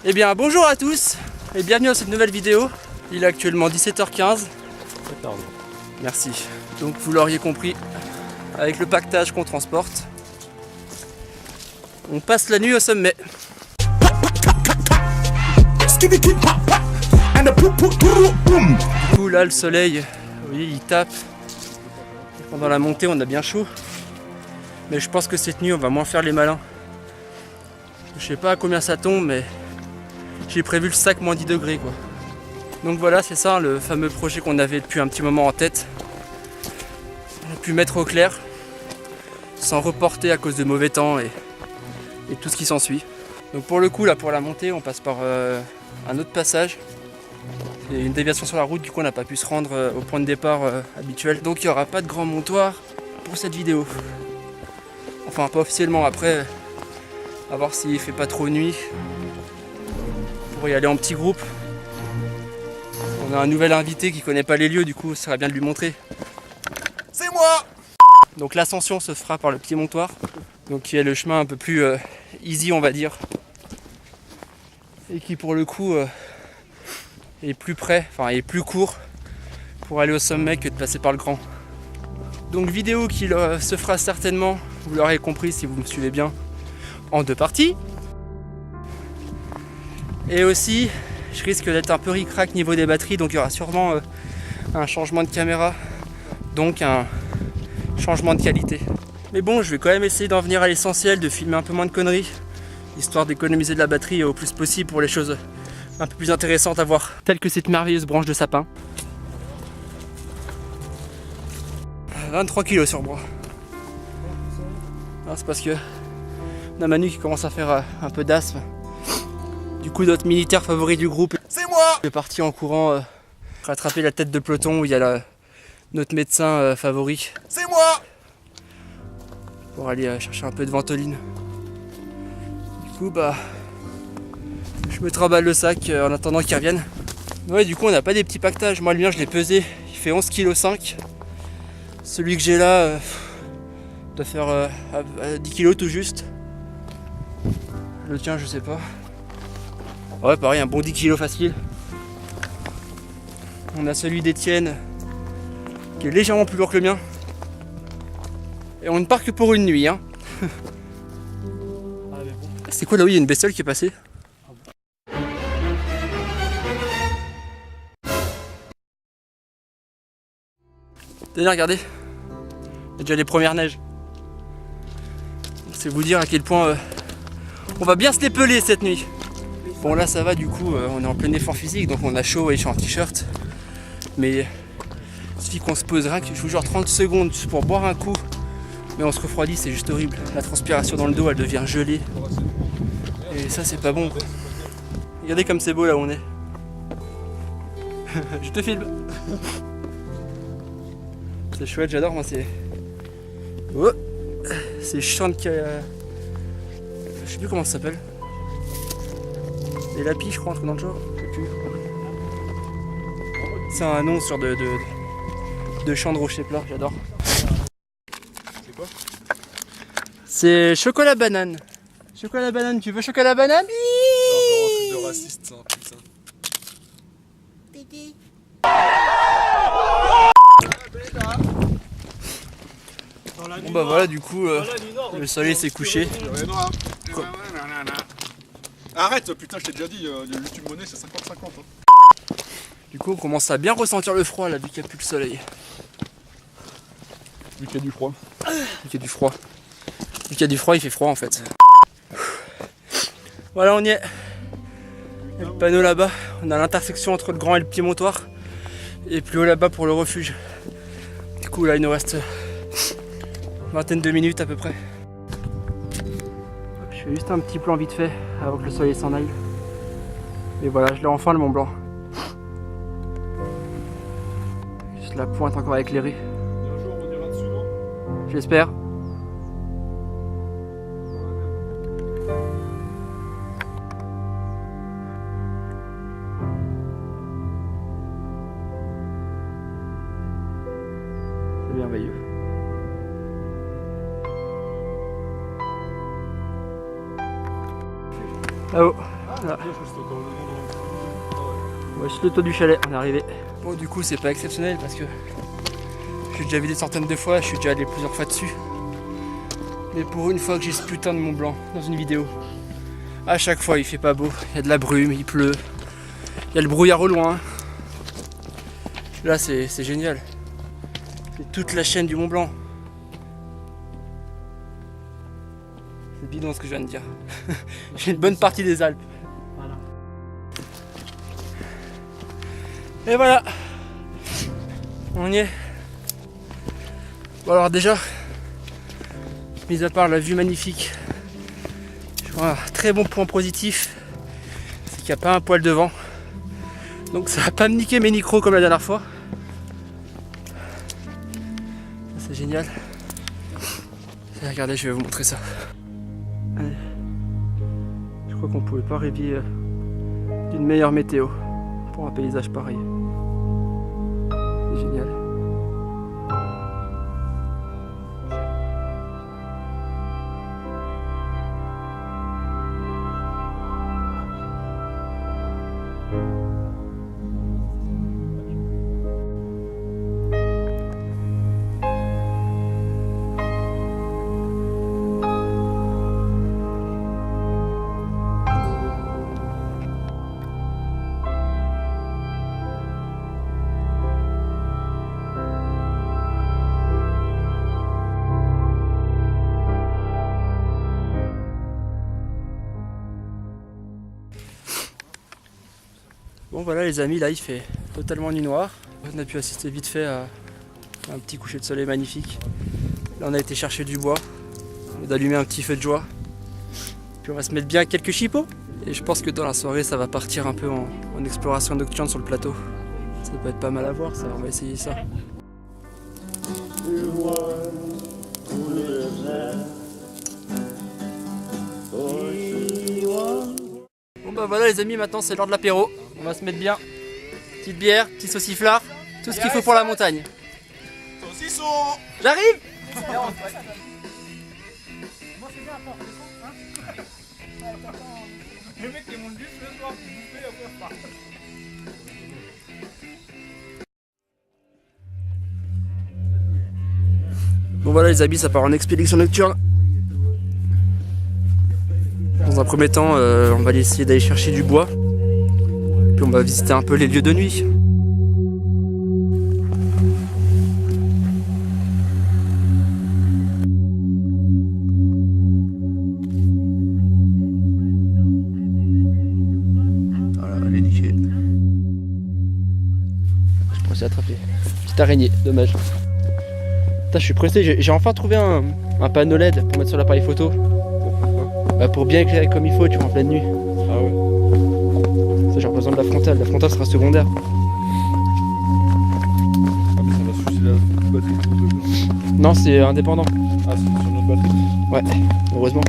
Eh bien bonjour à tous et bienvenue dans cette nouvelle vidéo. Il est actuellement 17h15. Merci. Donc vous l'auriez compris, avec le pactage qu'on transporte, on passe la nuit au sommet. Du coup là le soleil, oui, il tape. Et pendant la montée on a bien chaud. Mais je pense que cette nuit on va moins faire les malins. Je sais pas à combien ça tombe mais j'ai prévu le sac moins 10 degrés quoi. Donc voilà, c'est ça le fameux projet qu'on avait depuis un petit moment en tête. On a pu mettre au clair sans reporter à cause de mauvais temps et tout ce qui s'ensuit. Donc pour le coup là pour la montée on passe par un autre passage. Il y a une déviation sur la route, du coup on n'a pas pu se rendre au point de départ habituel. Donc il n'y aura pas de grand montoir pour cette vidéo. Enfin pas officiellement, après à voir s'il fait pas trop nuit. Pour y aller en petit groupe. On a un nouvel invité qui connaît pas les lieux, du coup ça serait bien de lui montrer. C'est moi! Donc l'ascension se fera par le pied montoir, donc qui est le chemin un peu plus easy on va dire. Et qui pour le coup est plus près, enfin est plus court pour aller au sommet que de passer par le grand. Donc vidéo qui se fera certainement, vous l'aurez compris si vous me suivez bien, en deux parties. Et aussi, je risque d'être un peu ric-rac niveau des batteries, donc il y aura sûrement un changement de caméra, donc un changement de qualité. Mais bon, je vais quand même essayer d'en venir à l'essentiel, de filmer un peu moins de conneries, histoire d'économiser de la batterie au plus possible pour les choses un peu plus intéressantes à voir, telles que cette merveilleuse branche de sapin. 23 kg sur moi. C'est parce que on a Manu qui commence à faire un peu d'asthme. Du coup notre militaire favori du groupe, c'est moi! Je suis parti en courant rattraper la tête de peloton où il y a notre médecin favori. C'est moi! Pour aller chercher un peu de ventoline. Du coup bah je me trimballe le sac en attendant qu'il revienne. Ouais, du coup on n'a pas des petits pactages. Moi le mien je l'ai pesé, il fait 11,5 kg. Celui que j'ai là doit faire 10 kg tout juste. Le tien je sais pas. Ouais pareil, un bon 10 kg facile. On a celui d'Etienne qui est légèrement plus lourd que le mien. Et on ne part que pour une nuit hein. C'est quoi là? Oui, il y a une bestiole qui est passée. D'ailleurs regardez, il y a déjà les premières neiges. C'est vous dire à quel point on va bien se l'épeler cette nuit. Bon là ça va, du coup on est en plein effort physique, donc on a chaud et je suis en t-shirt. Mais il suffit qu'on se pose rien, je vous jure 30 secondes juste pour boire un coup. Mais on se refroidit, c'est juste horrible. La transpiration dans le dos elle devient gelée. Et ça c'est pas bon quoi. Regardez comme c'est beau là où on est. Je te filme. C'est chouette, j'adore moi, c'est... Oh, c'est Chante qui a... Je sais plus comment ça s'appelle. Les lapis je crois, un truc dans le genre. Je sais plus. C'est un nom sur de chant de rocher plat, j'adore. C'est quoi? C'est chocolat banane. Chocolat banane, tu veux chocolat banane? C'est encore un truc de raciste ça, putain. Bon bah voilà, du coup le soleil s'est couché. Arrête, putain, je t'ai déjà dit, le YouTube monnaie c'est 50-50. Du coup on commence à bien ressentir le froid là vu qu'il n'y a plus le soleil. Vu qu'il y a du froid. Vu qu'il y a du froid. Vu qu'il y a du froid, il fait froid en fait. Voilà, on y est. Il y a le panneau là-bas. On a l'intersection entre le grand et le pied montoir. Et plus haut là-bas pour le refuge. Du coup là il nous reste une vingtaine de minutes à peu près. Je fais juste un petit plan vite fait avant que le soleil s'en aille. Et voilà, je l'ai enfin le Mont Blanc. Juste la pointe encore éclairée. Un jour on ira dessus, non? J'espère. C'est merveilleux. Là-haut. Voilà. Ouais, c'est le toit du chalet, on est arrivé. Bon, du coup, c'est pas exceptionnel parce que j'ai déjà vu des centaines de fois, je suis déjà allé plusieurs fois dessus. Mais pour une fois que j'ai ce putain de Mont Blanc dans une vidéo, à chaque fois il fait pas beau, il y a de la brume, il pleut, il y a le brouillard au loin. Là, c'est génial. C'est toute la chaîne du Mont Blanc. C'est bidon ce que je viens de dire. J'ai une bonne partie des Alpes. Voilà. Et voilà. On y est. Bon alors déjà, mis à part la vue magnifique, je vois un très bon point positif, c'est qu'il n'y a pas un poil de vent. Donc ça va pas me niquer mes micros comme la dernière fois. C'est génial. Regardez, je vais vous montrer ça. Allez. Je crois qu'on pouvait pas rêver d'une meilleure météo pour un paysage pareil. C'est génial. Bon voilà les amis, là il fait totalement nuit noire. On a pu assister vite fait à un petit coucher de soleil magnifique. Là on a été chercher du bois, on a allumé un petit feu de joie. Puis on va se mettre bien quelques chipots. Et je pense que dans la soirée ça va partir un peu en exploration nocturne sur le plateau. Ça peut être pas mal à voir ça, on va essayer ça. Bon bah voilà les amis, maintenant c'est l'heure de l'apéro. On va se mettre bien. Petite bière, petit sauciflard, tout ce qu'il faut pour la montagne. Saucisson. J'arrive. Le mec qui monte juste le soir pour bouffer après repart. Bon voilà les amis, ça part en expédition nocturne. Dans un premier temps, on va essayer d'aller chercher du bois. Puis on va visiter un peu les lieux de nuit. Voilà, elle est niquée. Je pourrais attraper. Petite araignée, dommage. Putain, je suis pressé, j'ai enfin trouvé un panneau LED pour mettre sur l'appareil photo. Bah, pour bien éclairer comme il faut, tu vois, en pleine nuit. Ah ouais. Ça, j'ai besoin de la frontale sera secondaire. Ah mais ça va sucer la batterie de ton truc là. Non, c'est indépendant. Ah c'est sur notre batterie. Ouais, heureusement.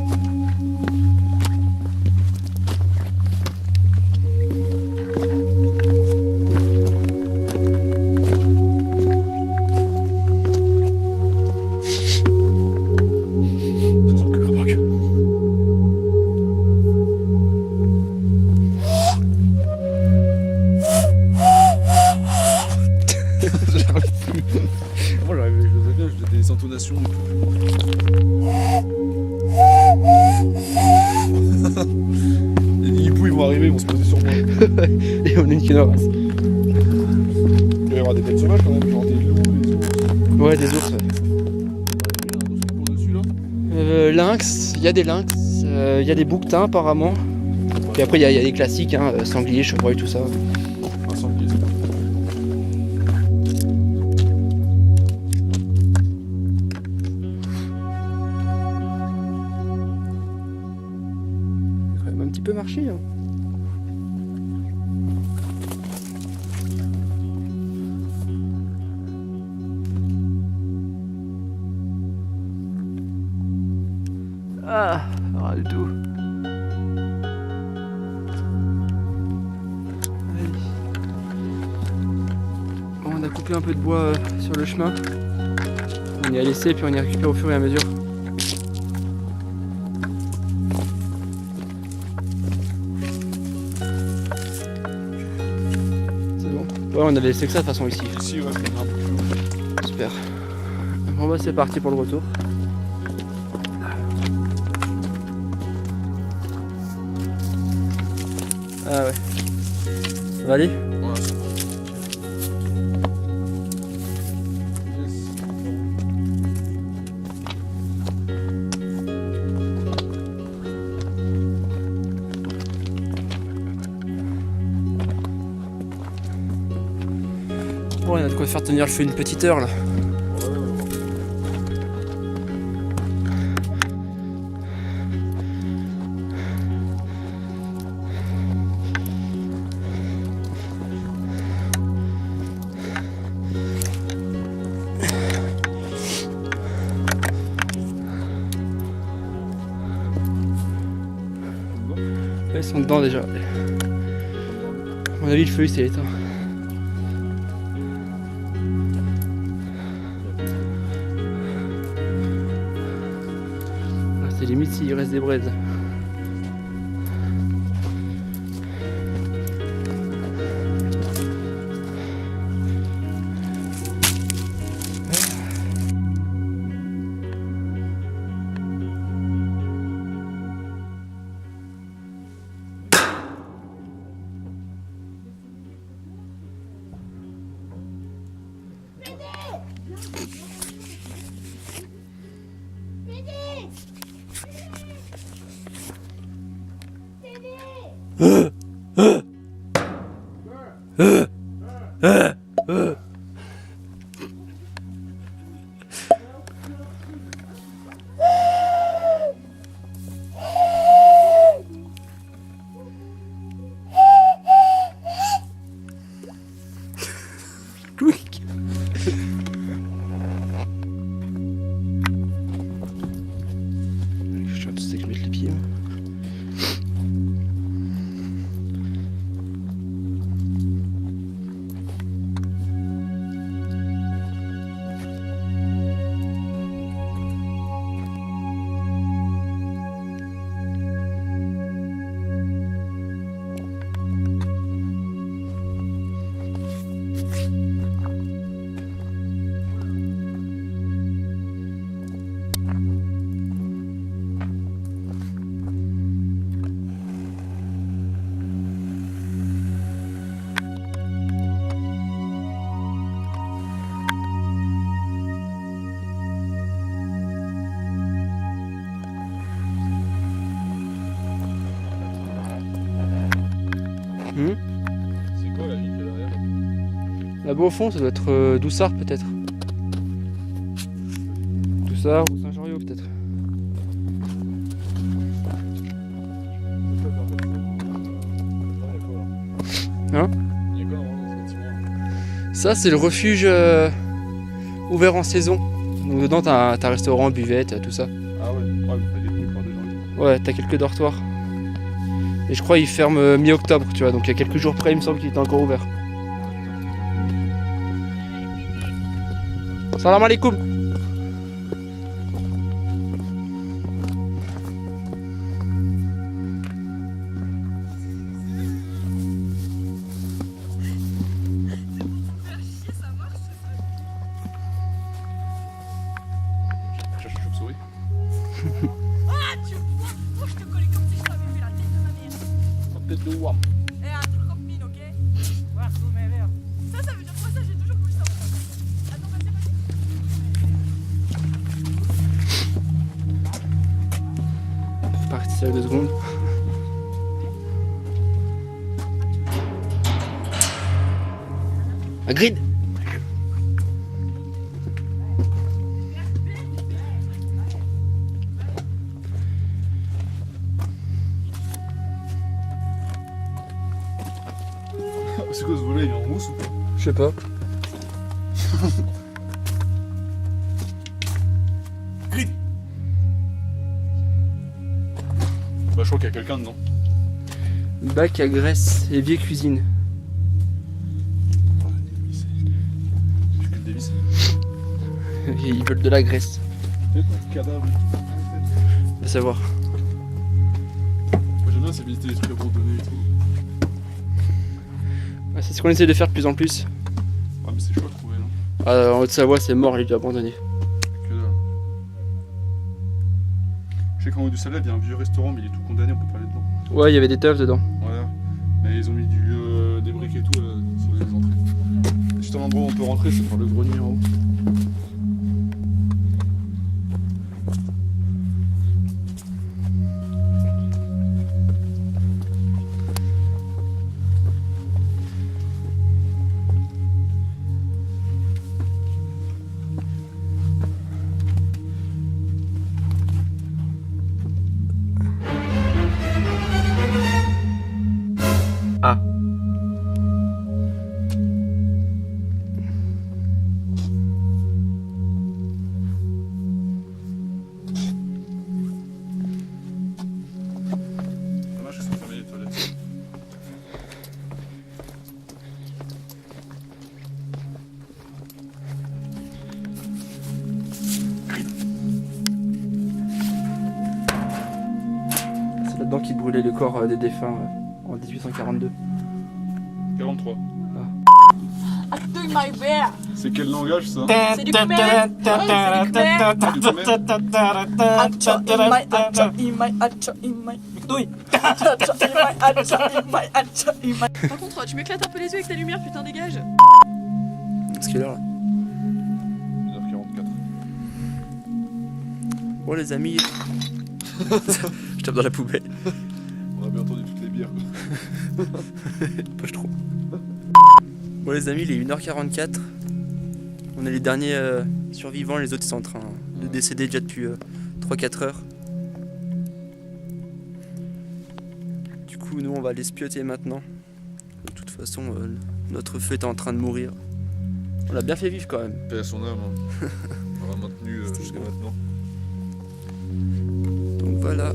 Moi j'arrive, je le faisais bien, je faisais des intonations et tout. Les hiboux ils vont arriver, ils vont se poser sur moi. Et on est une quinorasse. Il va y avoir des bêtes sauvages quand même, genre des loups, des ours. Ouais, des ours. Il y a un ours qui court dessus là. Lynx, il y a des lynx, il y a des bouquetins apparemment. Puis après il y a des classiques, hein, sangliers, chevreuils, tout ça. Un sanglier c'est bon. Quand même un petit peu marché. Hein. Ah, rien du tout. Allez. Bon, on a coupé un peu de bois sur le chemin. On y a laissé puis on y a récupéré au fur et à mesure. Ouais, on avait laissé que ça de toute façon ici. Ici, ouais, c'est un peu plus. Super. Bon bah c'est parti pour le retour. Ah ouais. Ça va aller? Ouais, ça va. Bon, il y a de quoi faire tenir le feu une petite heure là. Ils sont dedans déjà. À mon avis, le feu il s'est éteint. C'est limite s'il reste des braises. Je sais que je mette les pieds. C'est quoi la ville qu'il y a derrière? Là-bas au fond, ça doit être Doussard peut-être. Doussard ou Saint-Joriot peut-être. Hein? Il y a quoi dans ce bâtiment? Ça c'est le refuge ouvert en saison. Donc dedans t'as un restaurant, buvette, tout ça. Ah ouais, vous faites des trucs pour des gens. Ouais, t'as quelques dortoirs. Et je crois qu'il ferme mi-octobre, tu vois, donc il y a quelques jours près il me semble qu'il était encore ouvert. Salam alaikum. Cherche une chauve-souris. Ah, tu vois, moi je te connais comme si je t'avais vu la tête de ma mère. La tête de Wam. Eh, un truc comme mine, ok? Voilà, sous mes verres. Ça veut dire quoi ça? J'ai toujours voulu savoir. Attends, vas-y. Parti ça 2 secondes. Un grid. C'est quoi ce volet? Il est en mousse ou pas? Je sais pas. Grid. Bah je crois qu'il y a quelqu'un dedans. Bac à graisse, évier cuisine. Ah, dévissé. Je suis que le dévissé. Ils veulent de la graisse. Peut-être un cadavre. Va savoir. Moi j'aime bien, c'est visiter les trucs abandonnés et tout. Ouais, c'est ce qu'on essaie de faire de plus en plus. Ouais, mais c'est chaud à trouver, non? En Haute-Savoie, c'est mort, il est abandonné. Que dalle. Je sais qu'en haut du Salade, il y a un vieux restaurant, mais il est tout condamné, on peut pas aller dedans. Ouais, il y avait des teufs dedans. Voilà. Mais ils ont mis des briques et tout là, sur les entrées. Et juste un endroit où on peut rentrer, c'est par le grenier en haut. Ah. Dommage que ça fermé les toilettes. C'est là-dedans qu'ils brûlaient le corps des défunts en 1842. 43. I'm doing my bear. C'est quel langage ça? C'est du Khmer. Ouais, c'est du Khmer. Du Khmer? Acha imai, acha imai. Oui. Acha imai, acha imai, acha imai. Par contre, tu m'éclates un peu les yeux avec ta lumière, putain, dégage. Parce que là. 1h44. Bon les amis. Je tape dans la poubelle. On a bien entendu toutes les bières. Pas je trouve. Bon les amis, il est 1h44. On est les derniers survivants, les autres ils sont en train de décéder déjà depuis 3-4 heures. Du coup nous on va aller spioter maintenant. De toute façon notre feu est en train de mourir. On l'a bien fait vivre quand même. Paix à son âme. Hein. On l'a maintenu jusqu'à maintenant. Donc voilà.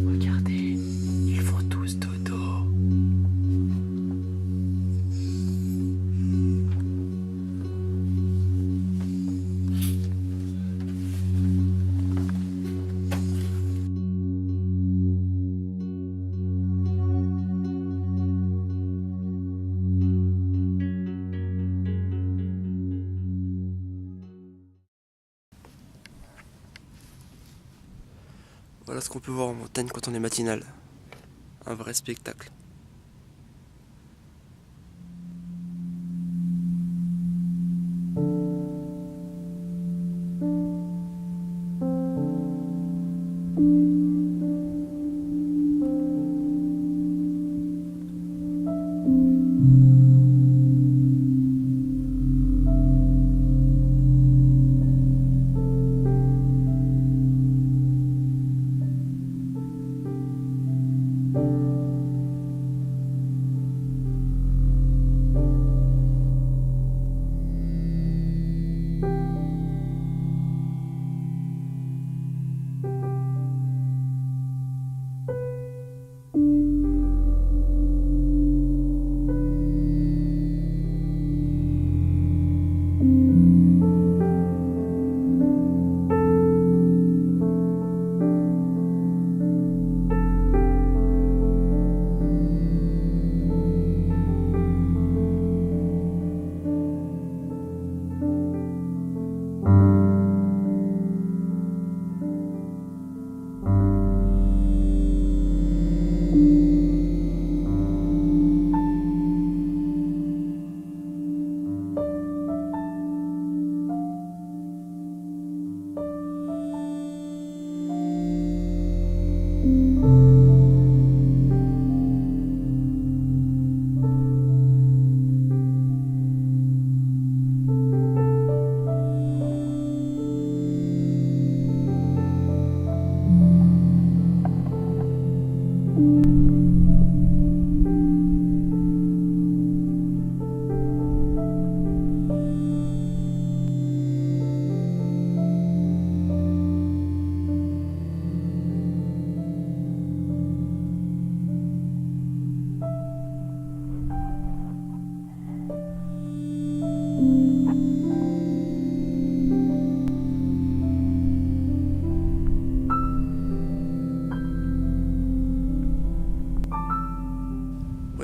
Regardez, ils font tous dodo. Voilà ce qu'on peut voir en montagne quand on est matinal. Un vrai spectacle.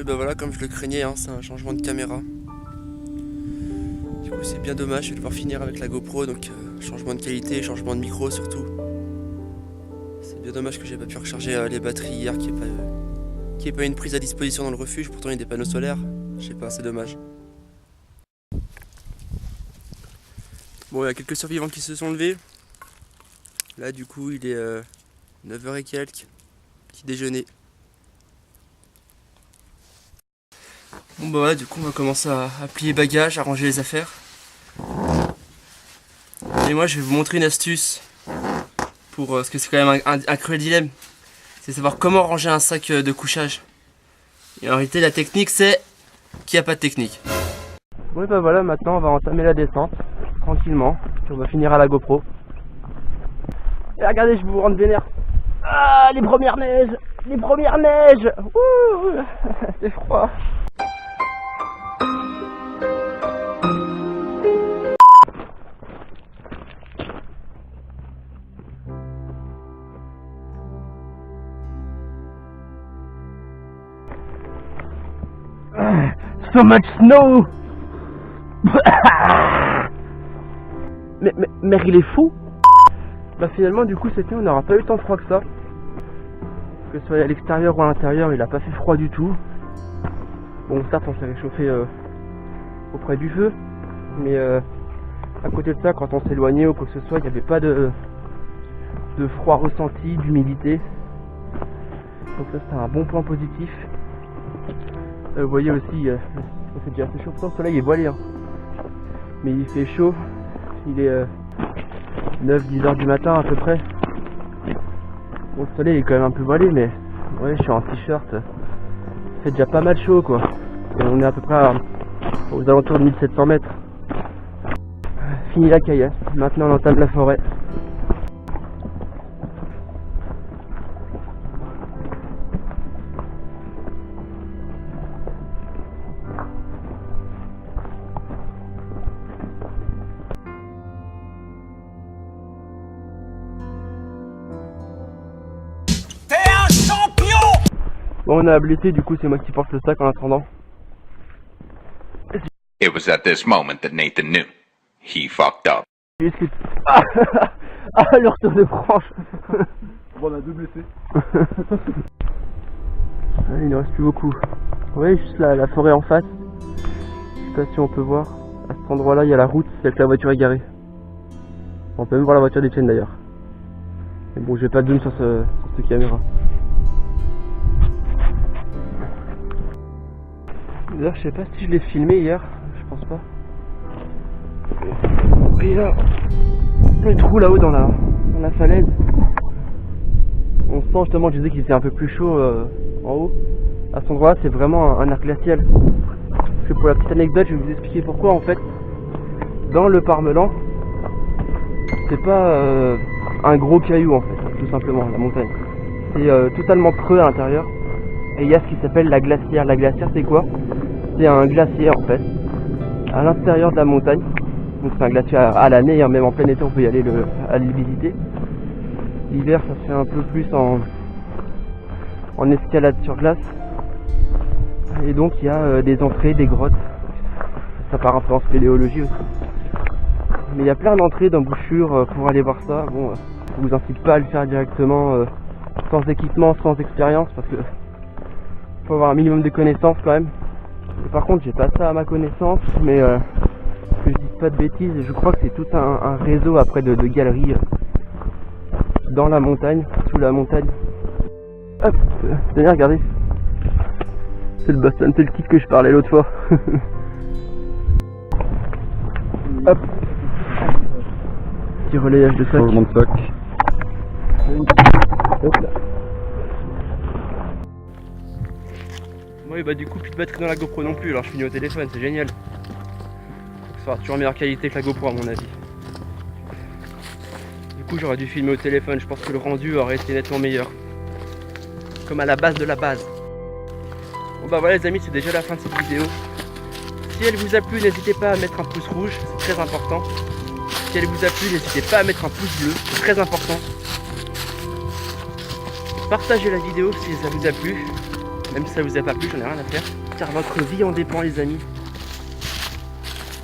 Oui bah voilà, comme je le craignais, hein, c'est un changement de caméra. Du coup c'est bien dommage, je vais devoir finir avec la GoPro, donc changement de qualité, changement de micro surtout. C'est bien dommage que j'ai pas pu recharger les batteries hier, qu'il n'y ait pas une prise à disposition dans le refuge, pourtant il y a des panneaux solaires. Je sais pas, c'est dommage. Bon, il y a quelques survivants qui se sont levés. Là du coup il est 9h et quelques, petit déjeuner. Bon bah voilà, du coup on va commencer à plier bagages, à ranger les affaires. Et moi je vais vous montrer une astuce pour parce que c'est quand même un cruel dilemme. C'est savoir comment ranger un sac de couchage. Et en réalité la technique c'est qu'il n'y a pas de technique. Bon et bah voilà, maintenant on va entamer la descente tranquillement. Puis on va finir à la GoPro. Et regardez, je vous rends vénère. Ah, les premières neiges. Les premières neiges. Ouh, c'est froid. So much snow. mais il est fou. Bah finalement du coup cette nuit on n'aura pas eu tant froid que ça. Que ce soit à l'extérieur ou à l'intérieur, il a pas fait froid du tout. Bon certes on s'est réchauffé auprès du feu, mais à côté de ça, quand on s'éloignait ou quoi que ce soit, il n'y avait pas de froid ressenti, d'humidité. Donc ça c'est un bon point positif. Vous voyez aussi, c'est déjà assez chaud, pourtant le soleil est voilé, hein. Mais il fait chaud, il est 9-10 heures du matin à peu près. Bon, le soleil est quand même un peu voilé, mais ouais, je suis en t-shirt, ça fait déjà pas mal chaud quoi. Et on est à peu près aux alentours de 1700 mètres. Fini la caillasse, maintenant on entame la forêt. Bon, on a blessé, du coup c'est moi qui porte le sac en attendant. It was at this moment that Nathan knew he fucked up. Ah, le retour de branche. Bon, on a 2 blessés. Il ne reste plus beaucoup. Vous voyez juste la forêt en face. Je sais pas si on peut voir. À cet endroit là il y a la route, c'est là que la voiture est garée. On peut même voir la voiture d'Etienne d'ailleurs. Mais bon, je vais pas zoom sur cette caméra. D'ailleurs, je sais pas si je l'ai filmé hier, je pense pas. Et là, le trou là-haut dans la falaise. On sent justement, je disais qu'il faisait un peu plus chaud en haut. À cet endroit-là, c'est vraiment un arc glacial. Parce que pour la petite anecdote, je vais vous expliquer pourquoi en fait. Dans le Parmelan, c'est pas un gros caillou en fait, tout simplement, la montagne. C'est totalement creux à l'intérieur. Et il y a ce qui s'appelle la glacière. La glacière, c'est quoi? C'est un glacier en fait, à l'intérieur de la montagne. Donc c'est un glacier à l'année, hein, même en plein été on peut y aller aller le visiter. L'hiver ça se fait un peu plus en escalade sur glace. Et donc il y a des entrées, des grottes. Ça part un peu en spéléologie aussi. Mais il y a plein d'entrées, d'embouchures pour aller voir ça. Bon, je vous incite pas à le faire directement sans équipement, sans expérience, parce que faut avoir un minimum de connaissances quand même. Et par contre j'ai pas ça à ma connaissance, mais que je dise pas de bêtises, je crois que c'est tout un réseau après de galeries dans la montagne, sous la montagne. Hop, tenez, regardez. C'est le Boston Celtic que je parlais l'autre fois. Hop. Petit relayage de sac. Changement de sac. Hop là. Oui bah du coup plus de batterie dans la GoPro non plus, alors je finis au téléphone, c'est génial. Ça sera toujours en meilleure qualité que la GoPro à mon avis. Du coup j'aurais dû filmer au téléphone, je pense que le rendu aurait été nettement meilleur. Comme à la base de la base. Bon bah voilà les amis, c'est déjà la fin de cette vidéo. Si elle vous a plu, n'hésitez pas à mettre un pouce rouge, c'est très important. Si elle vous a plu, n'hésitez pas à mettre un pouce bleu, c'est très important. Partagez la vidéo si ça vous a plu. Même si ça vous a pas plu, j'en ai rien à faire. Car votre vie en dépend les amis.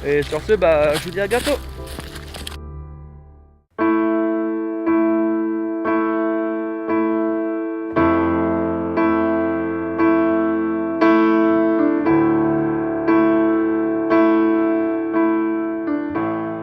Et sur ce, bah je vous dis à bientôt.